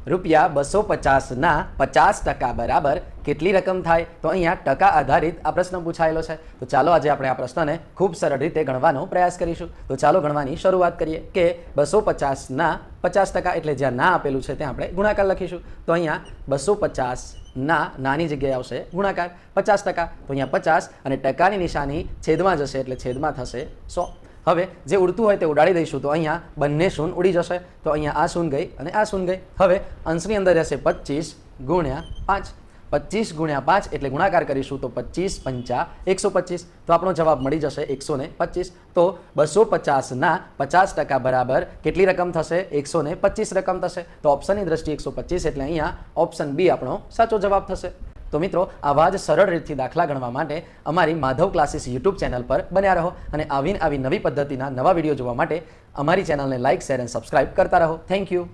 ₹250 50% બરાબર કેટલી રકમ થાય? તો અહીંયા ટકા આધારિત આ પ્રશ્ન પૂછાયેલો છે. તો ચાલો આજે આપણે આ પ્રશ્નને ખૂબ સરળ રીતે ગણવાનો પ્રયાસ કરીશું. તો ચાલો ગણવાની શરૂઆત કરીએ કે 250 50% એટલે જ્યાં ના આપેલું છે ત્યાં આપણે ગુણાકાર લખીશું. તો અહીંયા 250 નાની જગ્યાએ આવશે ગુણાકાર 50%. તો અહીંયા 50 અને ટકાની નિશાની છેદમાં જશે એટલે છેદમાં થશે 100. હવે જે ઉડતું હોય તે ઉડાડી દઈશું. તો અહીંયા બંને શૂન્ય ઉડી જશે. તો અહીંયા આ શૂન્ય ગઈ અને આ શૂન્ય ગઈ. હવે અંશની અંદર રહેશે 25 ગુણ્યા 5. 25 ગુણ્યા 5 એટલે ગુણાકાર કરીશું તો 25 પંચા 125. તો આપણો જવાબ મળી જશે 125. તો 250 50% બરાબર કેટલી રકમ થશે? 125 રકમ થશે. તો ઓપ્શનની દ્રષ્ટિએ 125 એટલે અહીંયા ઓપ્શન બી આપણો સાચો જવાબ થશે. તો મિત્રો, આવા જ સરળ રીતથી દાખલા ગણવા માટે અમારી માધવ ક્લાસીસ યુટ્યુબ ચેનલ પર બન્યા રહો અને આવી નવી પદ્ધતિના નવા વિડીયો જોવા માટે અમારી ચેનલને લાઇક, શેર અને સબસ્ક્રાઇબ કરતા રહો. Thank you.